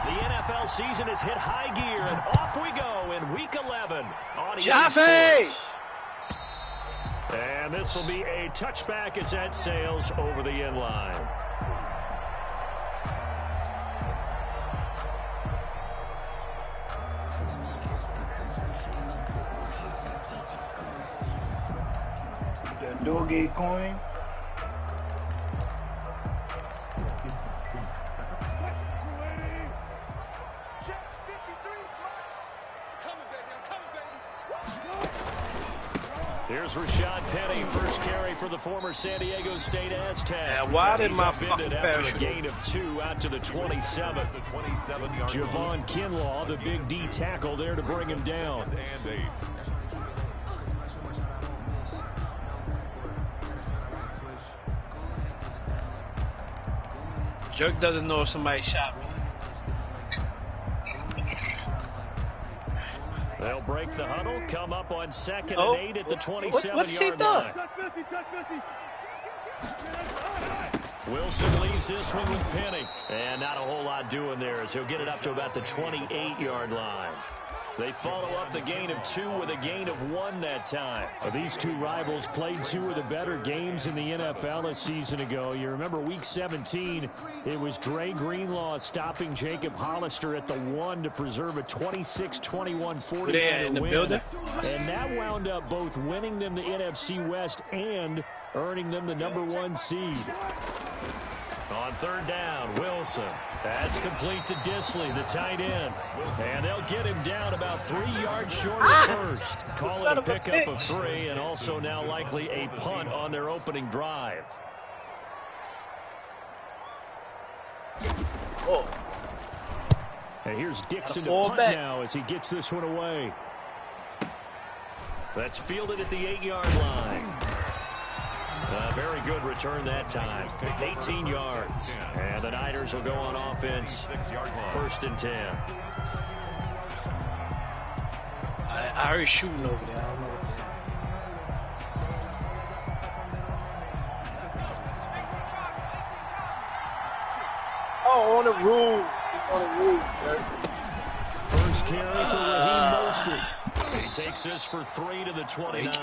The NFL season has hit high gear, and off we go in Week 11 on Jaffe! And this will be a touchback as that sails over the end line. The Doge coin. Here's Rashad Penny, first carry for the former San Diego State Aztec. Yeah, why did my fucking after a parachute? gain of 2 out to the 27. Javon Kinlaw, the big D tackle there to bring him down. Jerk doesn't know if somebody shot me. They'll break the huddle, come up on 2nd and 8 at the 27-yard line. Wilson leaves this one with Penny. And not a whole lot doing there as he'll get it up to about the 28-yard line. They follow up the gain of 2 with a gain of 1 that time. These two rivals played 2 of the better games in the NFL a season ago. You remember Week 17, it was Dre Greenlaw stopping Jacob Hollister at the 1 to preserve a 26-21 49er win. And that wound up both winning them the NFC West and earning them the #1 seed. On 3rd down, Wilson. That's complete to Disley, the tight end. And they'll get him down about 3 yards short of first. Call it a pickup of 3, and also now likely a punt on their opening drive. Oh. And here's Dixon to punt now as he gets this one away. That's fielded at the 8-yard line. Very good return that time. 18 yards. And the Niners will go on offense. 1st and 10. I heard shooting over there. I don't know. Oh, on the roof. He's on the roof, bro. First carry for Raheem Mostert. He takes this for 3 to the 29.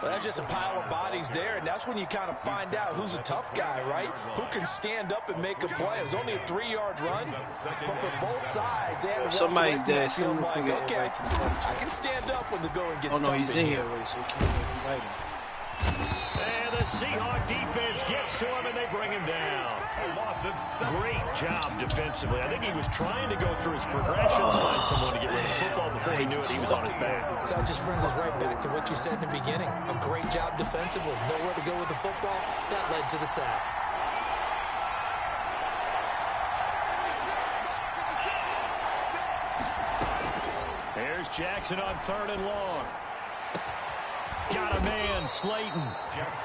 That's just a pile of bodies there, and that's when you kind of find out who's a tough guy, right? Who can stand up and make a play. It was only a 3-yard run, but for both sides, they had to somebody's dead. like, okay, I can stand up when the going gets tough. Oh, no, he's in here already, so he can't invite him. And the Seahawk defense gets to him, and they bring him down. Great job defensively. I think he was trying to go through his progressions, find someone to get rid of the football before he knew it. He was on his back. So that just brings us right back to what you said in the beginning. A great job defensively. Nowhere to go with the football. That led to the sack. There's Jackson on 3rd and long. Got a man, Slayton.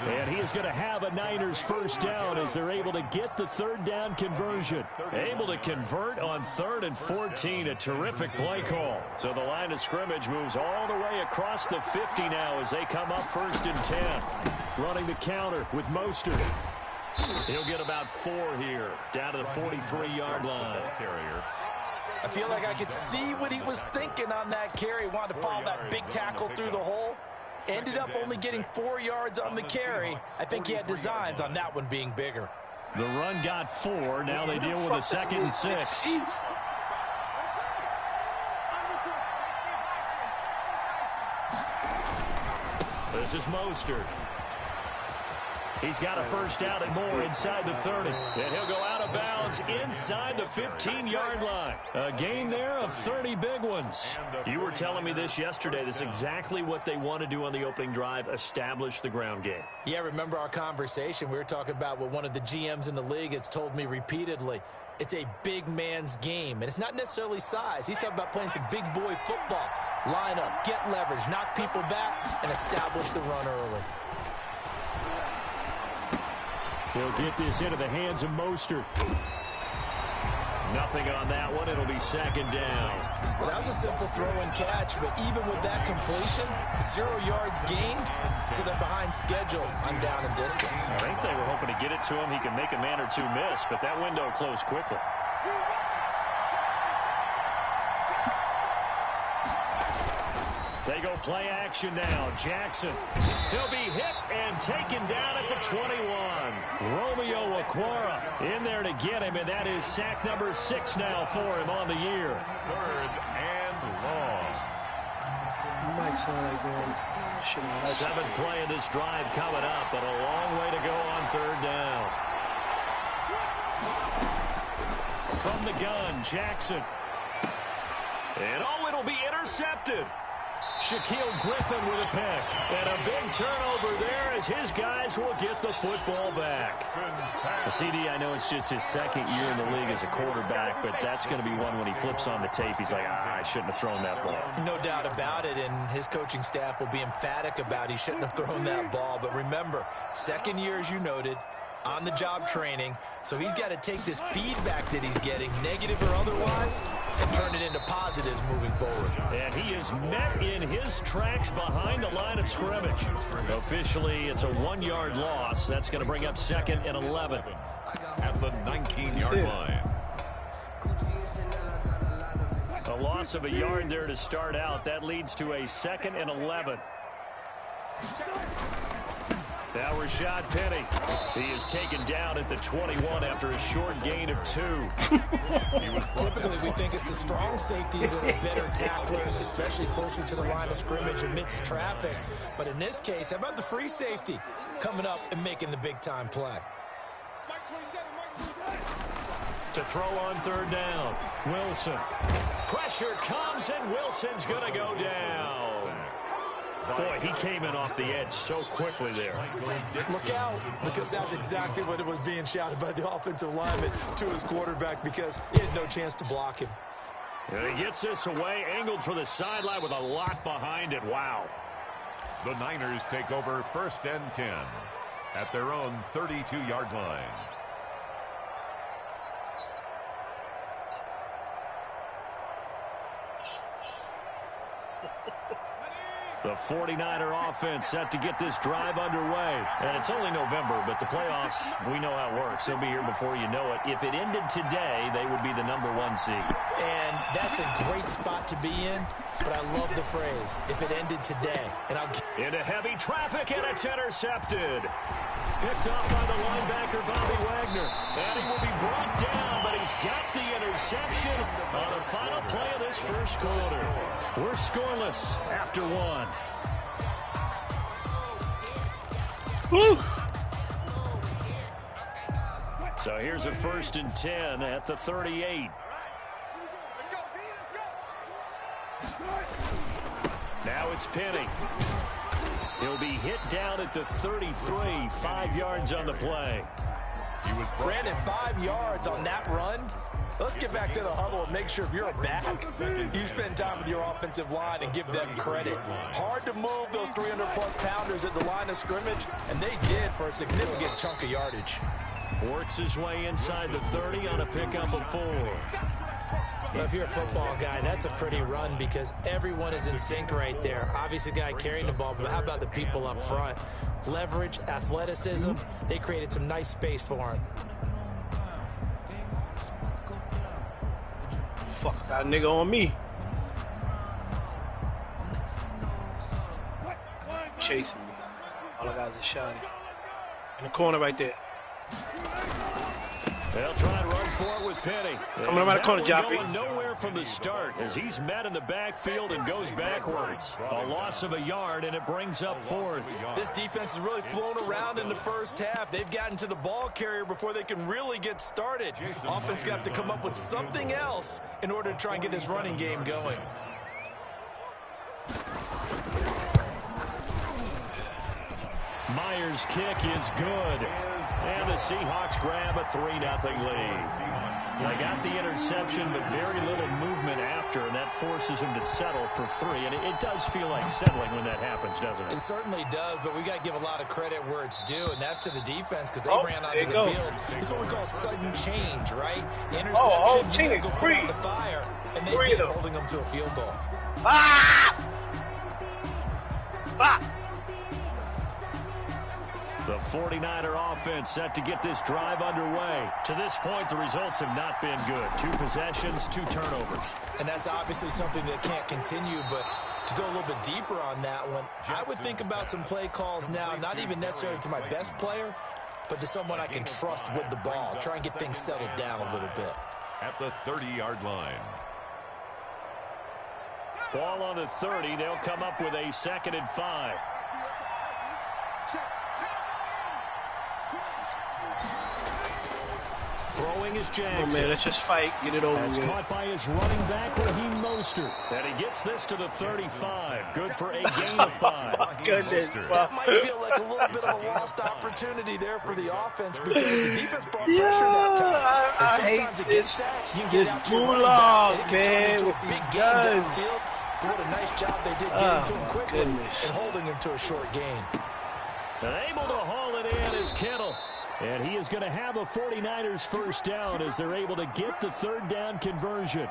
And he is going to have a Niners first down as they're able to get the 3rd down conversion. Able to convert on 3rd and 14. A terrific play call. So the line of scrimmage moves all the way across the 50 now as they come up 1st and 10. Running the counter with Mostert. He'll get about 4 here. Down to the 43-yard line. I feel like I could see what he was thinking on that carry. Wanted to follow that big tackle through the hole. Ended up only getting 4 yards on the carry. I think he had designs on that one being bigger. The run got 4. Now they deal with a 2nd and 6. This is Mostert. He's got a first down and more inside the 30. And he'll go out of bounds inside the 15-yard line. A gain there of 30 big ones. You were telling me this yesterday. This is exactly what they want to do on the opening drive, establish the ground game. Yeah, remember our conversation. We were talking about what one of the GMs in the league has told me repeatedly. It's a big man's game, and it's not necessarily size. He's talking about playing some big boy football. Line up, get leverage, knock people back, and establish the run early. He'll get this into the hands of Mostert. Nothing on that one. It'll be 2nd down. Well, that was a simple throw and catch, but even with that completion, 0 yards gained, so they're behind schedule on down and distance. I think they were hoping to get it to him. He can make a man or two miss, but that window closed quickly. They go play action now. Jackson. He'll be hit and taken down at the 21. Romeo Okwara in there to get him, and that is sack number 6 now for him on the year. 3rd and long. You might sound like that. 7th play of this drive coming up, but a long way to go on 3rd down. From the gun, Jackson. And it'll be intercepted. Shaquille Griffin with a pick. And a big turnover there as his guys will get the football back. CD, I know it's just his 2nd year in the league as a quarterback, but that's going to be one when he flips on the tape. He's like, I shouldn't have thrown that ball. No doubt about it, and his coaching staff will be emphatic about he shouldn't have thrown that ball. But remember, 2nd year, as you noted, on-the-job training, so he's got to take this feedback that he's getting, negative or otherwise, and turn it into positives moving forward. And he is met in his tracks behind the line of scrimmage. Officially, it's a 1-yard loss. That's going to bring up 2nd and 11. At the 19-yard line. A loss of a yard there to start out. That leads to a 2nd and 11. Now Rashad Penny. He is taken down at the 21 after a short gain of 2. Typically, we think it's the strong safeties that are better tacklers, especially closer to the line of scrimmage amidst traffic. But in this case, how about the free safety coming up and making the big-time play? To throw on 3rd down, Wilson. Pressure comes, and Wilson's going to go down. Boy, he came in off the edge so quickly there. Look out, because that's exactly what it was being shouted by the offensive lineman to his quarterback, because he had no chance to block him. And he gets this away, angled for the sideline with a lot behind it. Wow. The Niners take over 1st and 10 at their own 32-yard line. The 49er offense set to get this drive underway. And it's only November, but the playoffs, we know how it works. They'll be here before you know it. If it ended today, they would be the #1 seed. And that's a great spot to be in, but I love the phrase, if it ended today. And into heavy traffic, and it's intercepted. Picked up by the linebacker, Bobby Wagner. And he will be brought down, but he's got the interception on the final play of this first quarter. We're scoreless after 1. Woo! So here's a 1st and 10 at the 38. Now it's Penny. He'll be hit down at the 33, 5 yards on the play. Brandon, 5 yards on that run. Let's get back to the huddle and make sure if you're a back, you spend time with your offensive line and give them credit. Hard to move those 300-plus pounders at the line of scrimmage, and they did for a significant chunk of yardage. Works his way inside the 30 on a pickup of 4. Well, if you're a football guy, that's a pretty run because everyone is in sync right there. Obviously, the guy carrying the ball, but how about the people up front? Leverage, athleticism, they created some nice space for him. Fuck, got a nigga on me. Chasing me. All I got is a shot. In the corner right there. They'll try and run for it with Penny. Coming around the corner, Joppy. Going nowhere from the start as he's met in the backfield and goes backwards. A loss of a yard, and it brings up 4th. This defense has really flown around in the first half. They've gotten to the ball carrier before they can really get started. Offense got to come up with something else in order to try and get this running game going. Myers' kick is good. And the Seahawks grab a 3-0 lead. They got the interception, but very little movement after, and that forces him to settle for 3. And it does feel like settling when that happens, doesn't it? It certainly does, but we got to give a lot of credit where it's due, and that's to the defense because they ran onto the field. It's what we call sudden change, right? Interception, go put on the fire, and they did, holding them to a field goal. The 49er offense set to get this drive underway. To this point, the results have not been good. 2 possessions, 2 turnovers. And that's obviously something that can't continue, but to go a little bit deeper on that one, I would think about some play calls now, not even necessarily to my best player, but to someone I can trust with the ball. Try and get things settled down a little bit. At the 30-yard line. Ball on the 30. They'll come up with a 2nd and 5. Throwing is Jackson. Oh, man, let's just fight. Get it over with. That's caught by his running back, Raheem Mostert. And he gets this to the 35. Good for a gain of 5. Oh, goodness. That might feel like a little bit of a lost opportunity there for the offense because the defense brought pressure that time. I hate this bulldog, man, with these guns. What a nice job they did getting to him quickly and holding him to a short gain. And able to haul it in is Kittle. And he is going to have a 49ers first down as they're able to get the 3rd down conversion.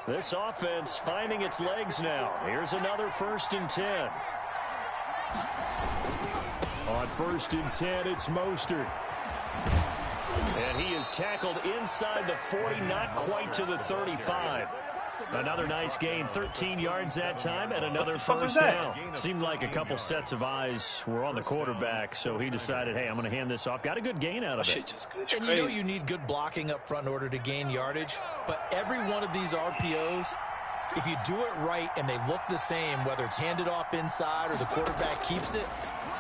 This offense finding its legs now. Here's another 1st and 10. On 1st and 10, it's Mostert. And he is tackled inside the 40, not quite to the 35. Another nice gain, 13 yards that time, and another first down. Seemed like a couple sets of eyes were on the quarterback, so he decided, hey, I'm going to hand this off. Got a good gain out of it. And you know you need good blocking up front in order to gain yardage, but every one of these RPOs, if you do it right and they look the same, whether it's handed off inside or the quarterback keeps it,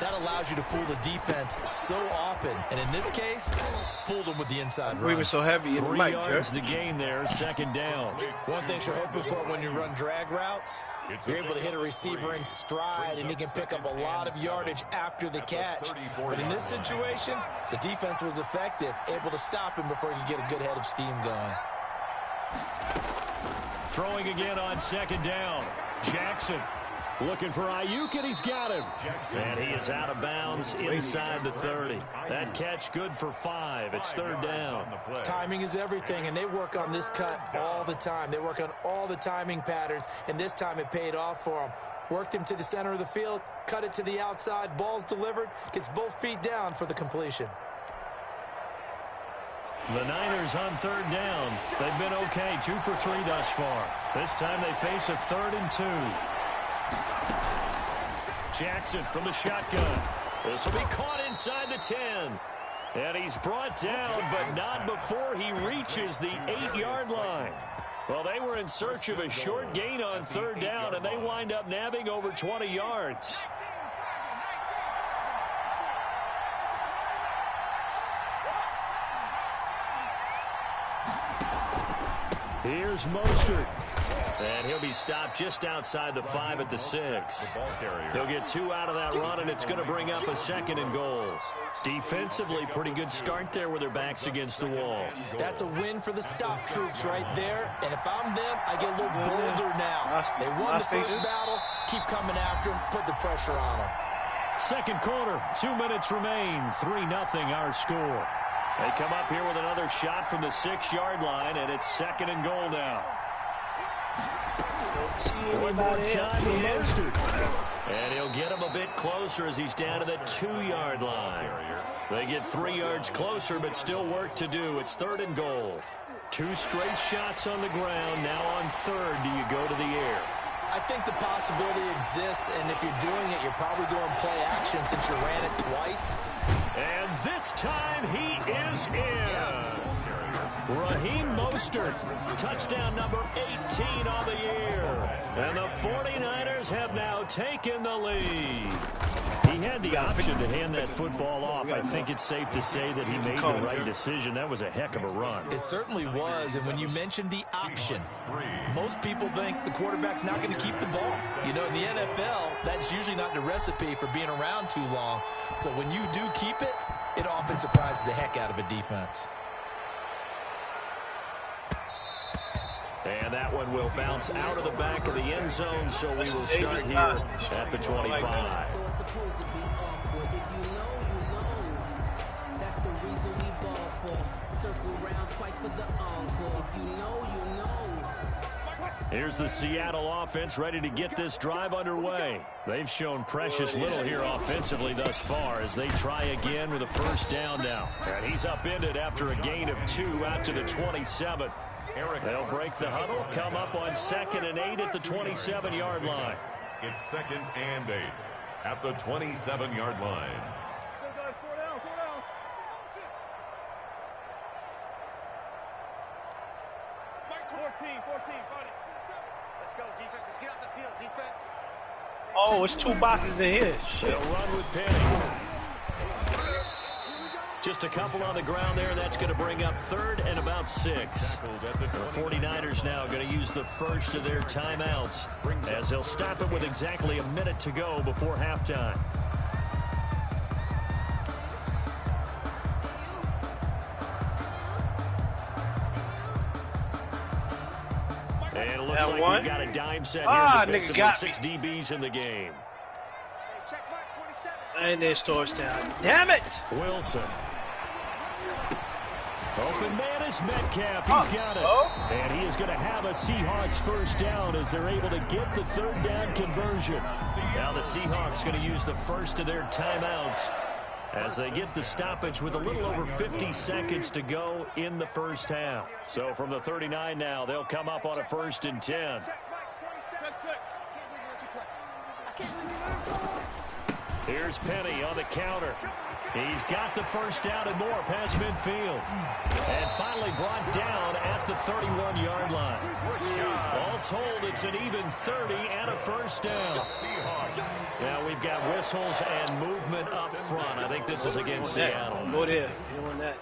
that allows you to fool the defense so often. And in this case, fooled them with the inside run. We were so heavy in the 3 yards the gain there, 2nd down. One thing you're hoping for when you run drag routes, you're able to hit a receiver in stride, and he can pick up a lot of yardage after the catch. But in this situation, the defense was effective, able to stop him before he could get a good head of steam going. Throwing again on 2nd down. Jackson looking for Ayuk, and he's got him. And he is out of bounds inside the 30. That catch good for 5. It's 3rd down. Timing is everything, and they work on this cut all the time. They work on all the timing patterns, and this time it paid off for him. Worked him to the center of the field, cut it to the outside, ball's delivered, gets both feet down for the completion. The Niners on 3rd down. They've been okay, 2 for 3 thus far. This time they face a 3rd and 2. Jackson from the shotgun. This will be caught inside the 10. And he's brought down, but not before he reaches the 8-yard line. Well, they were in search of a short gain on 3rd down, and they wind up nabbing over 20 yards. Here's Mostert. And he'll be stopped just outside the 5 at the 6. He'll get 2 out of that run, and it's going to bring up a 2nd and goal. Defensively, pretty good start there with their backs against the wall. That's a win for the stop troops right there. And if I'm them, I get a little bolder now. They won the first battle. Keep coming after them. Put the pressure on them. 2nd quarter, 2 minutes remain. 3-0 our score. They come up here with another shot from the 6-yard line, and it's 2nd and goal now. One more time for Mostert. And he'll get him a bit closer as he's down to the 2-yard line. They get 3 yards closer, but still work to do. It's 3rd and goal. 2 straight shots on the ground. Now on 3rd, do you go to the air? I think the possibility exists, and if you're doing it, you're probably going play action since you ran it twice. And this time he is in. Yes. Raheem Mostert, touchdown number 18 on the year. And the 49ers have now taken the lead. He had the option to hand that football off. I think it's safe to say that he made the right decision. That was a heck of a run. It certainly was, and when you mentioned the option, most people think the quarterback's not going to keep the ball. You know, in the NFL, that's usually not the recipe for being around too long. So when you do keep it, it often surprises the heck out of a defense. And that one will bounce out of the back of the end zone, so we will start here at the 25. Here's the Seattle offense ready to get this drive underway. They've shown precious little here offensively thus far as they try again with a first down now. And he's upended after a gain of 2 out to the 27. They'll break the huddle, come up on 2nd and 8 at the 27-yard line. It's 2nd and 8 at the 27-yard line. Let's go, defense. Let's get out the field, defense. Oh, it's 2 boxes in here. Shit. They'll run with Penny. Just a couple on the ground there. That's going to bring up 3rd and about 6. The 49ers now going to use the first of their timeouts as they'll stop it with exactly a minute to go before halftime. And it looks like we've got a dime set here defensively. Nigga got 6 DBs in the game. And there's touchdown. Damn it! Wilson. Open man is Metcalf. He's got it. And he is going to have a Seahawks first down as they're able to get the 3rd down conversion. Now the Seahawks going to use the first of their timeouts as they get the stoppage with a little over 50 seconds to go in the first half. So from the 39 now, they'll come up on a 1st and 10. Here's Penny on the counter. He's got the first down and more past midfield. And finally brought down at the 31-yard line. All told, it's an even 30 and a first down. Now we've got whistles and movement up front. I think this is against Seattle. Go there. You want that.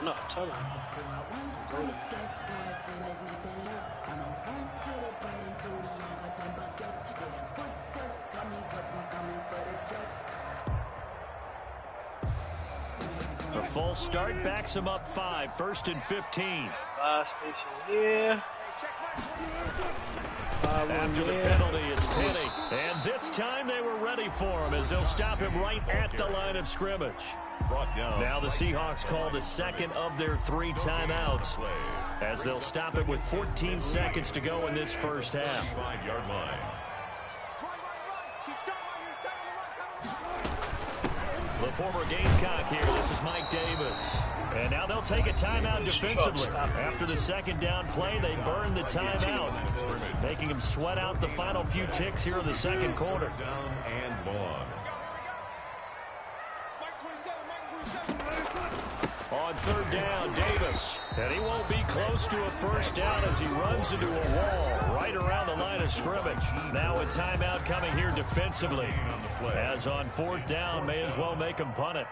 No, tell him. Go there. A false start backs him up 5. 1st and 15. Station here. After the penalty, it's Penny. And this time they were ready for him as they'll stop him right at the line of scrimmage. Now the Seahawks call the 2nd of their 3 timeouts as they'll stop it with 14 seconds to go in this first half. 5-yard line. The former Gamecock here. This is Mike Davis. And now they'll take a timeout defensively. After the 2nd down play, they burn the timeout, making them sweat out the final few ticks here in the 2nd quarter. Down and long. On 3rd down, Davis. And he won't be close to a first down as he runs into a wall right around the line of scrimmage. Now a timeout coming here defensively. As on 4th down, may as well make him punt it.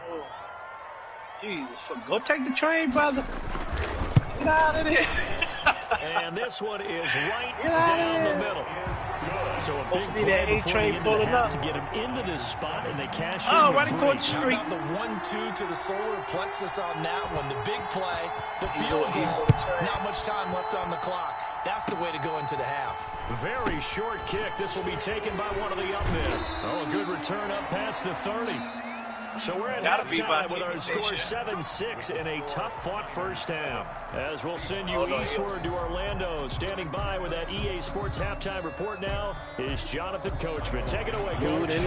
Jesus, go take the train, brother. Get out of there. And this one is right down the middle. So a big play before the end of the half to get him into this spot, and they cash in. Oh, right across the street. The 1-2 to the solar plexus on that one. The big play, the field goal. Not much time left on the clock. That's the way to go into the half. Very short kick. This will be taken by one of the up men. Oh, a good return up past the 30. So we're at halftime with our score 7-6 in a tough-fought first half. As we'll send you eastward to Orlando. Standing by with that EA Sports halftime report now is Jonathan Coachman. Take it away, Coach. It's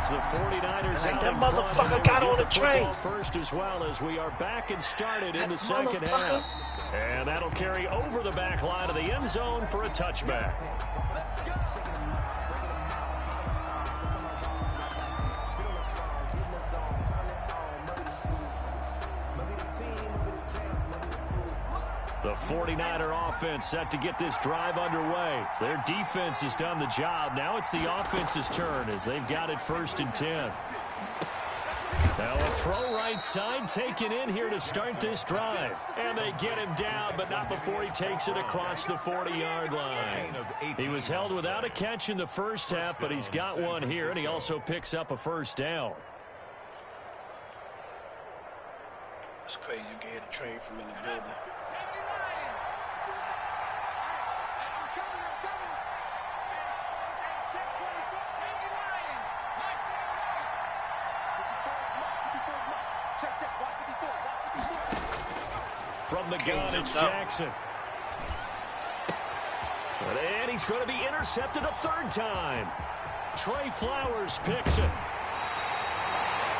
the 49ers like out that in motherfucker front, got on the train. First as well as we are back and started in the 2nd half. And that'll carry over the back line of the end zone for a touchback. The 49er offense set to get this drive underway. Their defense has done the job. Now it's the offense's turn as they've got it 1st and 10. Now a throw right side taken in here to start this drive. And they get him down, but not before he takes it across the 40-yard line. He was held without a catch in the first half, but he's got one here, and he also picks up a first down. It's crazy you can hear the train from in the building. From the gun, it's Jackson. And he's going to be intercepted a third time. Trey Flowers picks it.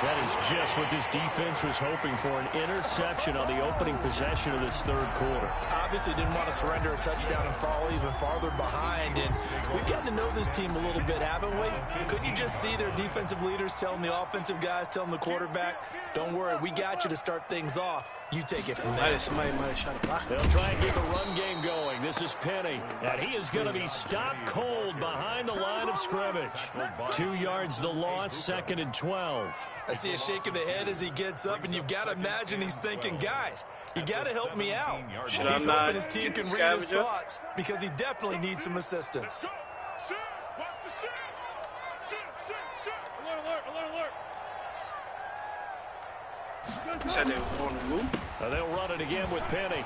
That is just what this defense was hoping for, an interception on the opening possession of this third quarter. Obviously didn't want to surrender a touchdown and fall even farther behind. And we've gotten to know this team a little bit, haven't we? Couldn't you just see their defensive leaders telling the offensive guys, telling the quarterback, don't worry, we got you to start things off. You take it from there. Somebody might have shot a block. They'll try and get a run game going. This is Penny, and he is going to be stopped cold behind the line of scrimmage. 2 yards the loss, 2nd and 12. I see a shake of the head as he gets up, and you've got to imagine he's thinking, guys, you got to help me out. He's hoping his team can read his thoughts because he definitely needs some assistance. You said they were going to move? They'll run it again with Penny.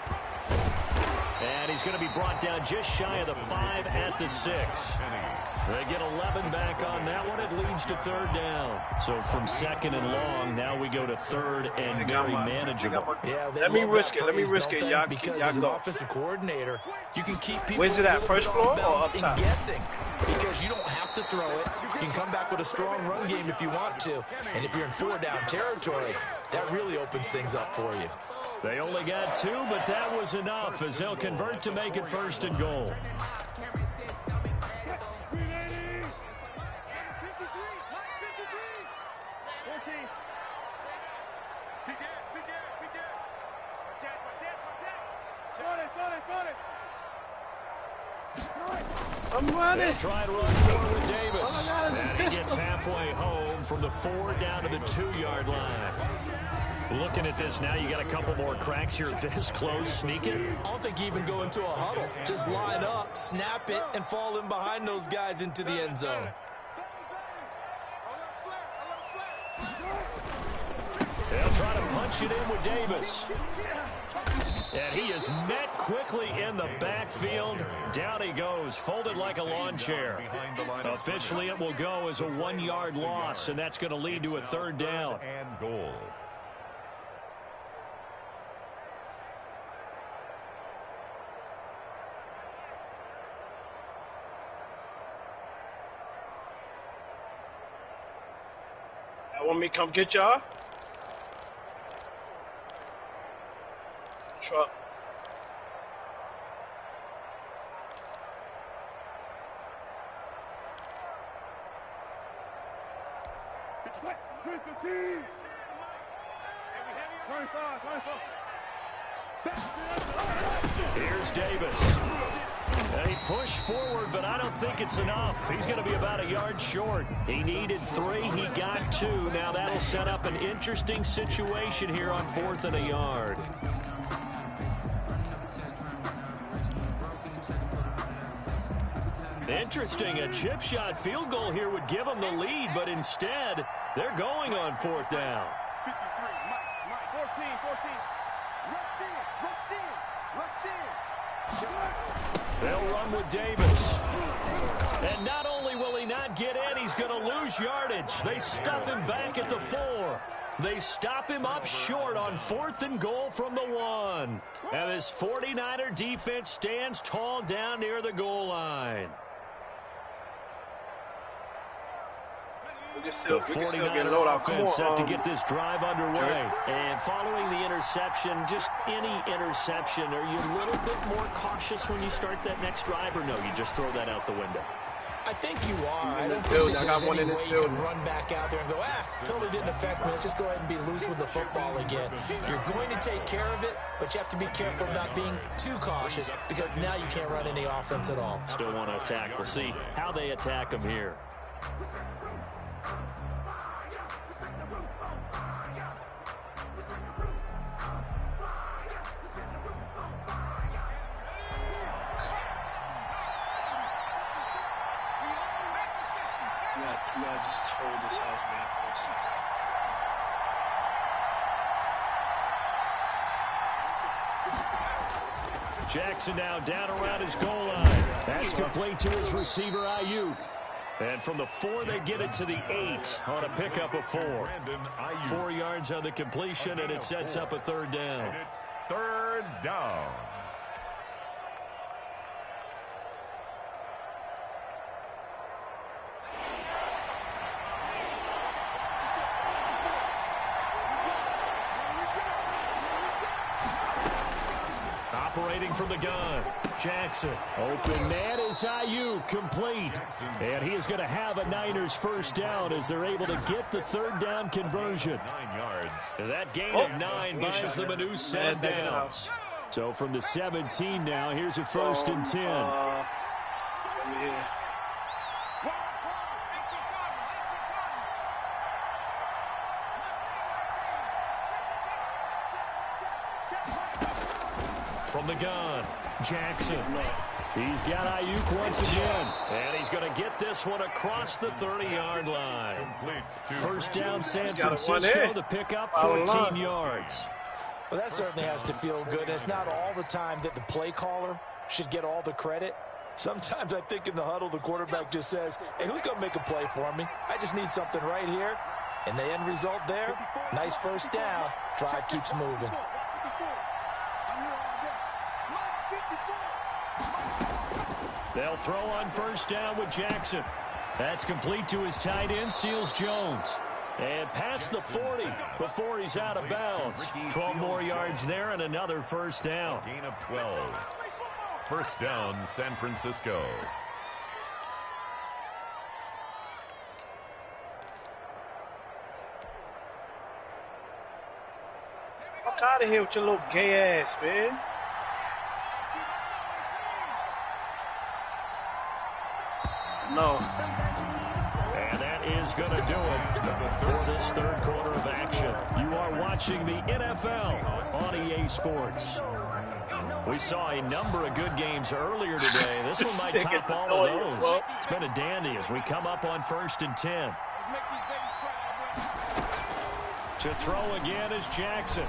And he's going to be brought down just shy of the 5 at the 6. They get 11 back on that one. It leads to 3rd down. So from 2nd and long, now we go to 3rd and very manageable. Yeah, let me risk it. Let me risk it, y'all. Because as an offensive coordinator, you can keep people Where's it at? First floor or up top? Guessing because you don't have to throw it. You can come back with a strong run game if you want to. And if you're in 4-down territory, that really opens things up for you. They only got 2, but that was enough as they'll convert to make it 1st and goal. I'm running. They'll try and run forward with Davis. And he gets halfway home from the 4 down to the 2-yard line. Looking at this now, you got a couple more cracks here this close. Sneak it. I don't think you even go into a huddle. Just line up, snap it, and fall in behind those guys into the end zone. They'll try to punch it in with Davis. And he is met quickly in the backfield. Down he goes, folded like a lawn chair. Officially, it will go as a 1-yard loss, and that's going to lead to a 3rd down. And goal. Y'all want me to come get y'all? Truck. Here's Davis. And he pushed forward, but I don't think it's enough. He's going to be about a yard short. He needed 3. He got 2. Now that'll set up an interesting situation here on 4th and a yard. Interesting. A chip shot field goal here would give them the lead, but instead, they're going on 4th down. 53, Mike, 14. Rush in. They'll run with Davis. And not only will he not get in, he's going to lose yardage. They stuff him back at the 4. They stop him up short on 4th and goal from the 1. And this 49er defense stands tall down near the goal line. We can still get load out. Come on, set to get this drive underway. And following the interception, just any interception, are you a little bit more cautious when you start that next drive, or no, you just throw that out the window? I think you are. I don't think that there's any way you can run back out there and go, totally didn't affect me. Let's just go ahead and be loose with the football again. You're going to take care of it, but you have to be careful about being too cautious because now you can't run any offense at all. Still want to attack. We'll see how they attack them here. Yeah, just hold this house man for a second. Jackson now down around his goal line. That's complete to his receiver, Ayuk. And from the 4, they get it to the 8 on a pickup of 4. 4 yards on the completion, and it sets up a 3rd down. 3rd down. Operating from the gun, Jackson. Open man is Ayuk, complete. And he is going to have a Niners first down as they're able to get the 3rd down conversion. 9 yards. That gain of 9 buys them a new set of downs. So from the 17 now, here's a 1st and 10. From the gun, Jackson. He's got Ayuk once again. And he's going to get this one across the 30-yard line. 1st down, San Francisco. The pickup, 14 yards. Well, that certainly has to feel good. It's not all the time that the play caller should get all the credit. Sometimes I think in the huddle, the quarterback just says, hey, who's going to make a play for me? I just need something right here. And the end result there, nice 1st down. Drive keeps moving. They'll throw on 1st down with Jackson. That's complete to his tight end, Seals Jones. And past the 40 before he's out of bounds. 12 more yards there and another 1st down. Gain of 12. 1st down, San Francisco. Fuck out of here with your little gay ass, man. No. And that is going to do it for this 3rd quarter of action. You are watching the NFL on EA Sports. We saw a number of good games earlier today. This one might top all of those. It's been a dandy as we come up on 1st and 10. To throw again is Jackson.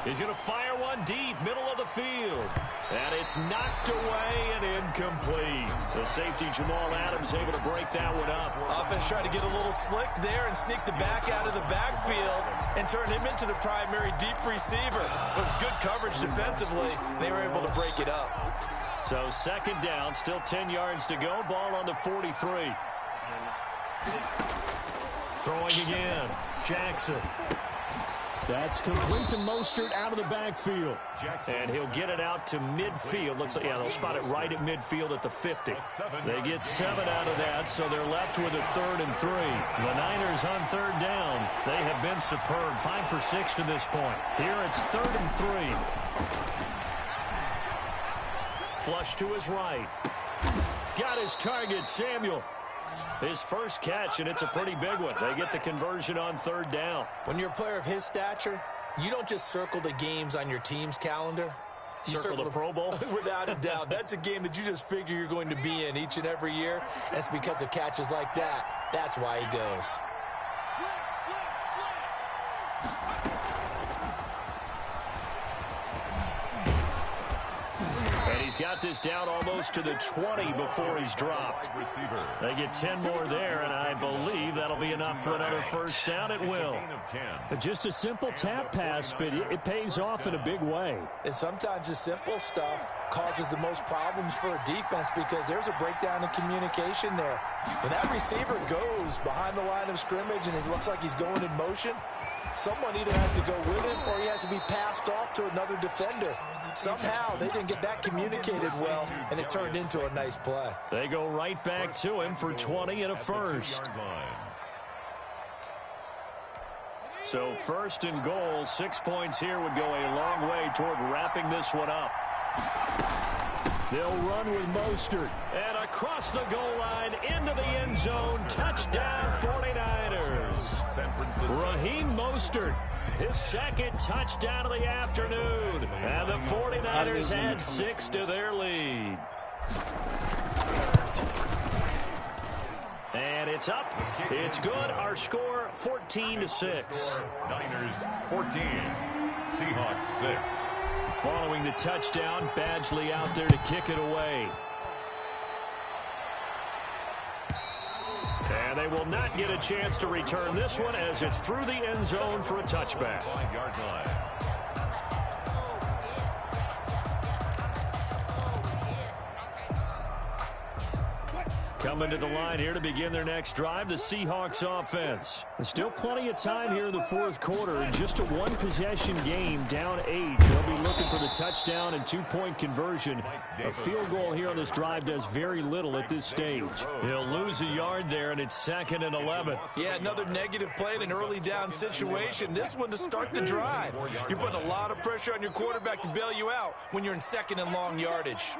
He's going to fire one deep, middle of the field. And it's knocked away and incomplete. The safety, Jamal Adams, able to break that one up. Offense tried to get a little slick there and sneak the back out of the backfield and turn him into the primary deep receiver. But it's good coverage defensively. They were able to break it up. So 2nd down, still 10 yards to go. Ball on the 43. Throwing again, Jackson. That's complete to Mostert out of the backfield. And he'll get it out to midfield. Looks like, yeah, they'll spot it right at midfield at the 50. They get 7 out of that, so they're left with a 3rd and 3. The Niners on 3rd down. They have been superb. 5 for 6 to this point. Here it's 3rd and 3. Flush to his right. Got his target, Samuel. His first catch, and it's a pretty big one. They get the conversion on 3rd down. When you're a player of his stature, you don't just circle the games on your team's calendar. You circle the Pro Bowl? Without a doubt. That's a game that you just figure you're going to be in each and every year. That's because of catches like that. That's why he goes. He's got this down almost to the 20 before he's dropped. They get 10 more there, and I believe that'll be enough for another 1st down. It will. Just a simple tap pass, but it pays off in a big way. And sometimes the simple stuff causes the most problems for a defense because there's a breakdown in communication there. When that receiver goes behind the line of scrimmage and it looks like he's going in motion, someone either has to go with him or he has to be passed off to another defender. Somehow they didn't get that communicated well, and it turned into a nice play. They go right back to him for 20 and a 1st. So 1st and goal, 6 points here would go a long way toward wrapping this one up. They'll run with Mostert. And across the goal line, into the end zone. Touchdown, 49ers. Raheem Mostert, his 2nd touchdown of the afternoon. And the 49ers add 6 to their lead. And it's up. It's good. Our score, 14-6. Niners 14, Seahawks 6. Following the touchdown, Badgley out there to kick it away. And they will not get a chance to return this one as it's through the end zone for a touchback. 5-yard line. Coming to the line here to begin their next drive, the Seahawks offense. There's still plenty of time here in the fourth quarter. In just a one-possession game, down 8. They'll be looking for the touchdown and two-point conversion. A field goal here on this drive does very little at this stage. He'll lose a yard there, and it's 2nd and 11. Yeah, another negative play in an early down situation. This one to start the drive. You're putting a lot of pressure on your quarterback to bail you out when you're in 2nd and long yardage.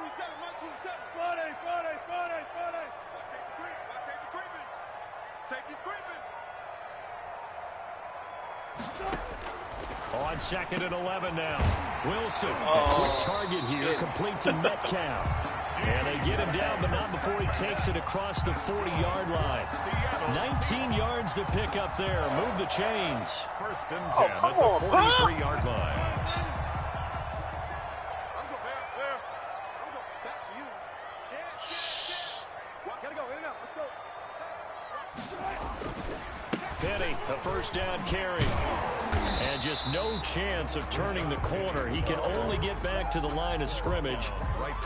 On 2nd and 11 now. Wilson, quick target here, complete to Metcalf. And they get him down, but not before he takes it across the 40-yard line. 19 yards to pick up there. Move the chains. 1st and 10 at the 43-yard line. Penny, a 1st down carry. And just no chance of turning the corner. He can only get back to the line of scrimmage.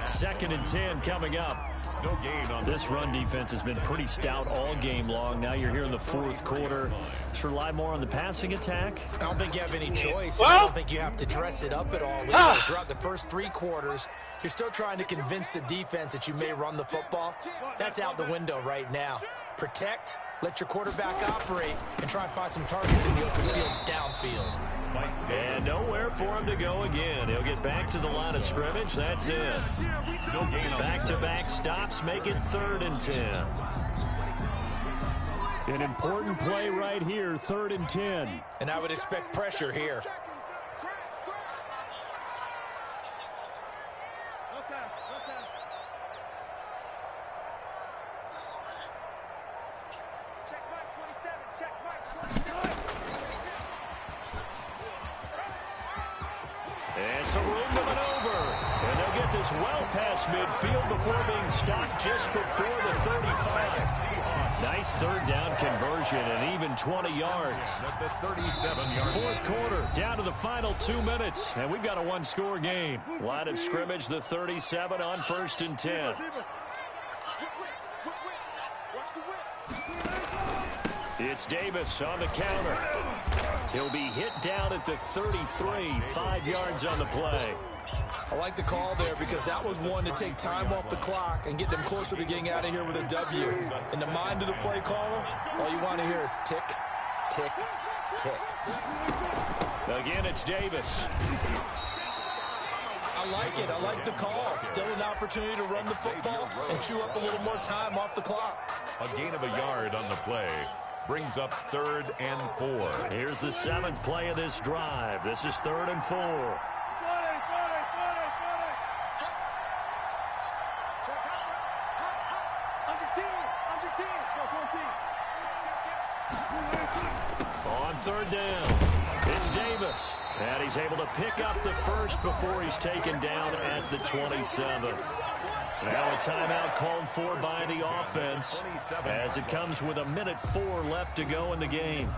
2nd and 10 coming up. No gain on this run defense has been pretty stout all game long. Now you're here in the fourth quarter. Just rely more on the passing attack. I don't think you have any choice. I don't think you have to dress it up at all. Throughout the first 3 quarters, you're still trying to convince the defense that you may run the football. That's out the window right now. Protect, let your quarterback operate, and try and find some targets in the open field downfield. And nowhere for him to go again. He'll get back to the line of scrimmage. That's it. Back-to-back stops make it 3rd and 10. An important play right here, 3rd and 10. And I would expect pressure here. And some room to maneuver. And they'll get this well past midfield before being stopped just before the 35. Nice 3rd down conversion and even 20 yards. At the 37-yard Fourth quarter, down to the final 2 minutes. And we've got a one-score game. Line of scrimmage, the 37 on 1st and 10. It's Davis on the counter. He'll be hit down at the 33, 5 yards on the play. I like the call there because that was one to take time off the clock and get them closer to getting out of here with a W. In the mind of the play caller, all you want to hear is tick, tick, tick. Again, it's Davis. I like it. I like the call. Still an opportunity to run the football and chew up a little more time off the clock. A gain of a yard on the play. Brings up 3rd and 4. Here's the 7th play of this drive. This is 3rd and 4. On 3rd down, it's Davis. And he's able to pick up the first before he's taken down at the 27. Now a timeout called for by the offense as it comes with 1:04 left to go in the game.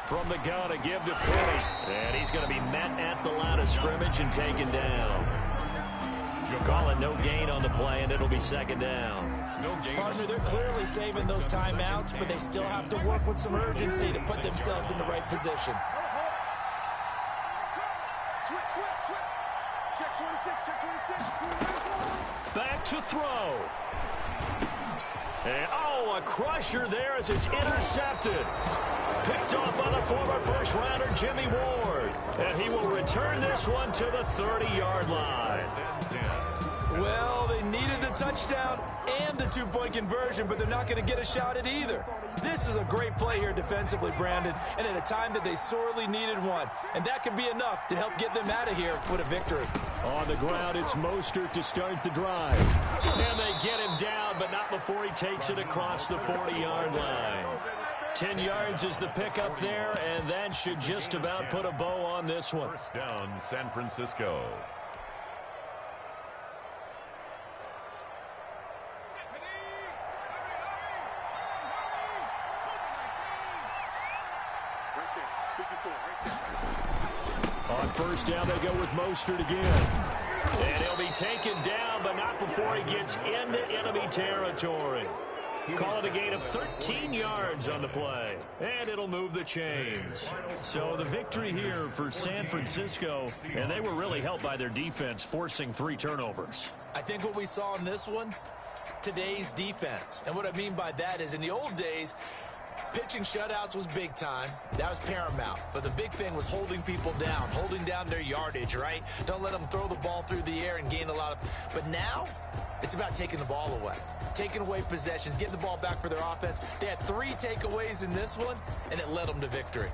From the gun, a give to Penny. And he's going to be met at the line of scrimmage and taken down. You'll call it no gain on the play, and it'll be 2nd down. No gain. Partner, they're clearly saving those timeouts, but they still have to work with some urgency to put themselves in the right position. Back to throw. And, a crusher there as it's intercepted. Picked off by the former first-rounder Jimmy Ward. And he will return this one to the 30-yard line. Well, they needed the touchdown and the two-point conversion, but they're not going to get a shot at either. This is a great play here defensively, Brandon, and at a time that they sorely needed one. And that could be enough to help get them out of here with a victory. On the ground, it's Mostert to start the drive. And they get him down, but not before he takes it across the 40-yard line. 10 yards is the pickup there, and that should just about put a bow on this one. First down, San Francisco. On first down, they go with Mostert again. And he'll be taken down, but not before he gets into enemy territory. Call it a gain of 13 yards on the play. And it'll move the chains. So the victory here for San Francisco, and they were really helped by their defense, forcing 3 turnovers. I think what we saw in this one, today's defense. And what I mean by that is in the old days, pitching shutouts was big time. That was paramount. But the big thing was holding people down, holding down their yardage, right? Don't let them throw the ball through the air and gain a lot of... But now, it's about taking the ball away. Taking away possessions, getting the ball back for their offense. They had 3 takeaways in this one, and it led them to victory.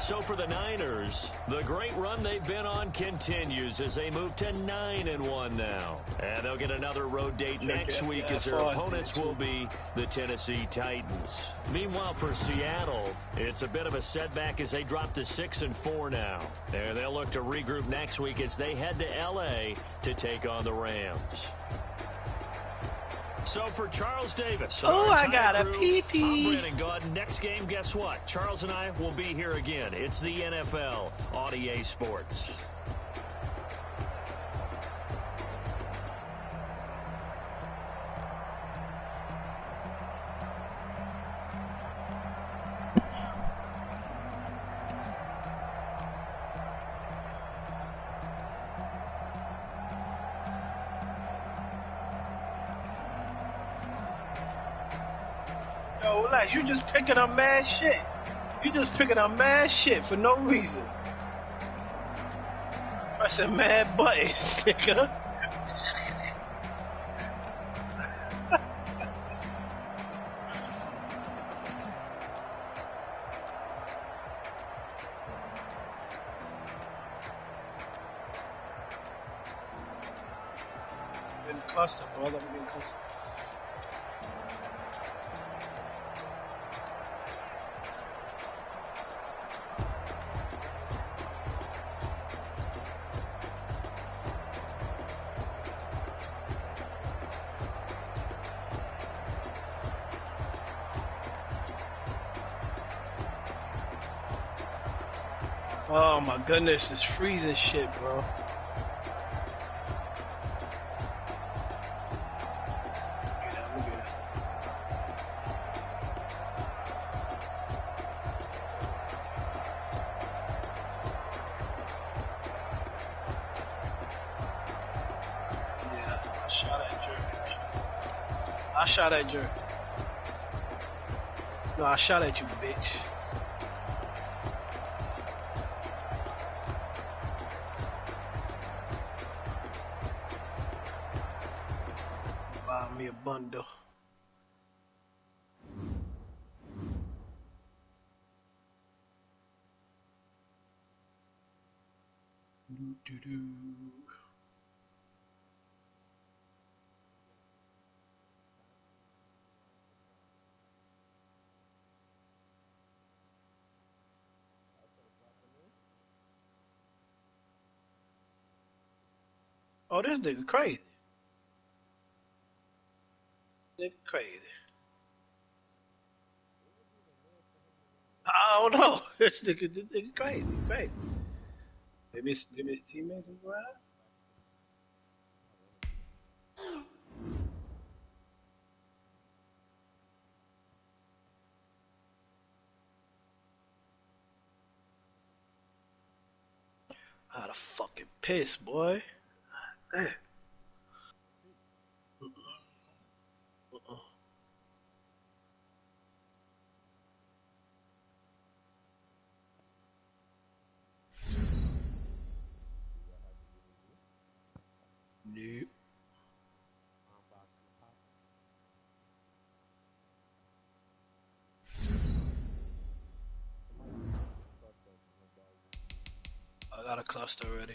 So for the Niners, the great run they've been on continues as they move to 9-1 now. And they'll get another road date next week as their opponents will be the Tennessee Titans. Meanwhile, for Seattle, it's a bit of a setback as they drop to 6-4 now. And they'll look to regroup next week as they head to L.A. to take on the Rams. So for Charles Davis. Oh, I got a pee-pee. I'm Brandon Gaudin. Next game, guess what? Charles and I will be here again. It's the NFL on EA Sports. Yo, relax. You just picking up mad shit. You just picking up mad shit for no reason. Pressing mad buttons, nigga. In cluster, bro. Let me get in cluster. Oh my goodness, it's freezing shit, bro. Look at that. Yeah, I shot at Jerk. I shot at Jerk. No, I shot at you, bitch. Buy me a bundle. Do-do-do. Oh, this nigga crazy. Nigga crazy. I don't know. This nigga crazy. Crazy. Maybe his teammates is around. I'd have fucking pissed, boy. Man. Nope. I got a cluster already.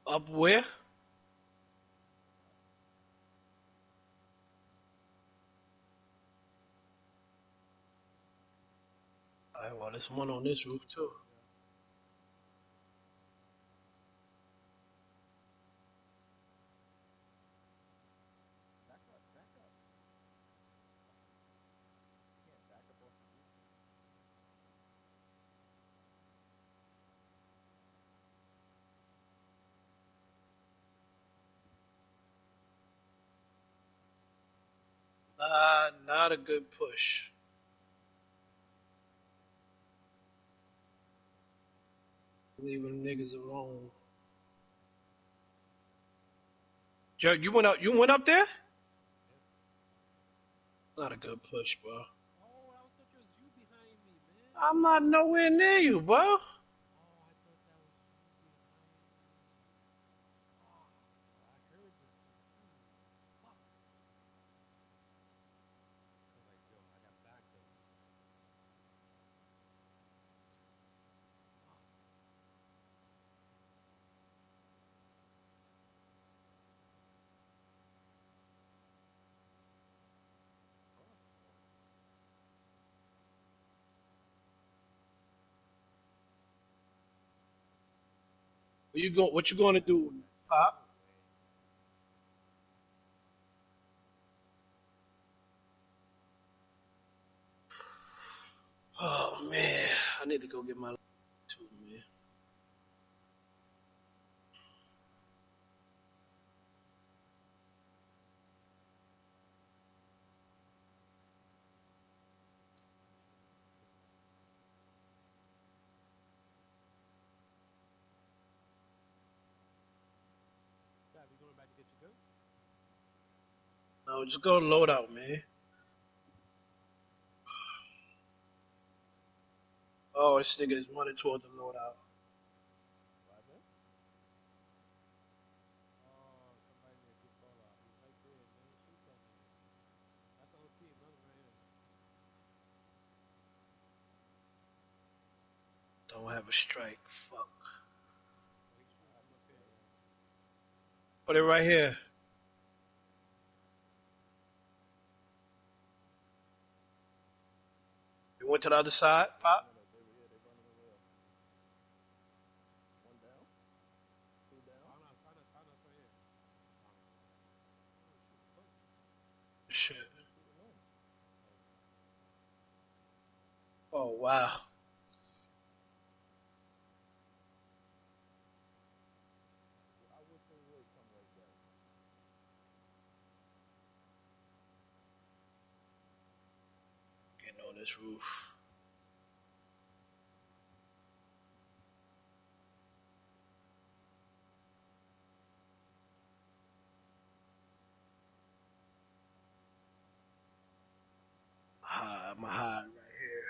Up where? Alright, well, there's one on this roof too. Not a good push. Leaving niggas alone. Joe, you went up. You went up there. Not a good push, bro. I'm not nowhere near you, bro. What you going to do, Pop? Oh man, I need to go get my too, man. No, just go load out, man. Oh, this nigga is running toward the loadout. Don't have a strike. Fuck. Put it right here. You went to the other side, Pop? Shit. Oh, wow. Getting on this roof. I'm a hide right here.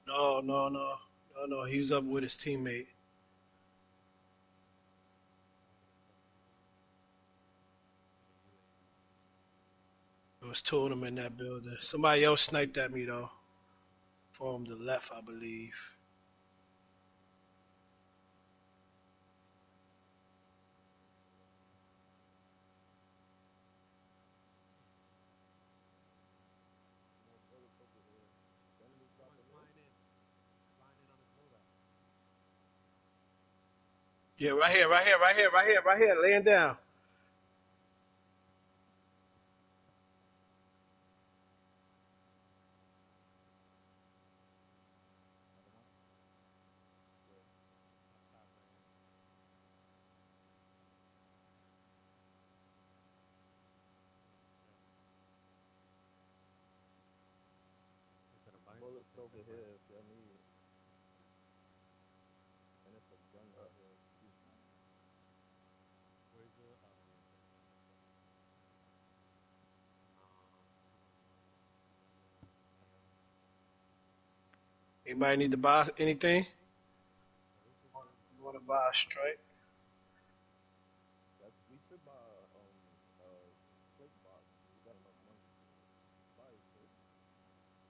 No, no, no. No, no. He was up with his teammate. There was two of them in that building. Somebody else sniped at me, though. From the left, I believe. Yeah, right here, right here, right here, right here, right here, laying down. Bullets over here if y'all need it. And it's a gun right here. Anybody need to buy anything? You want to buy a straight?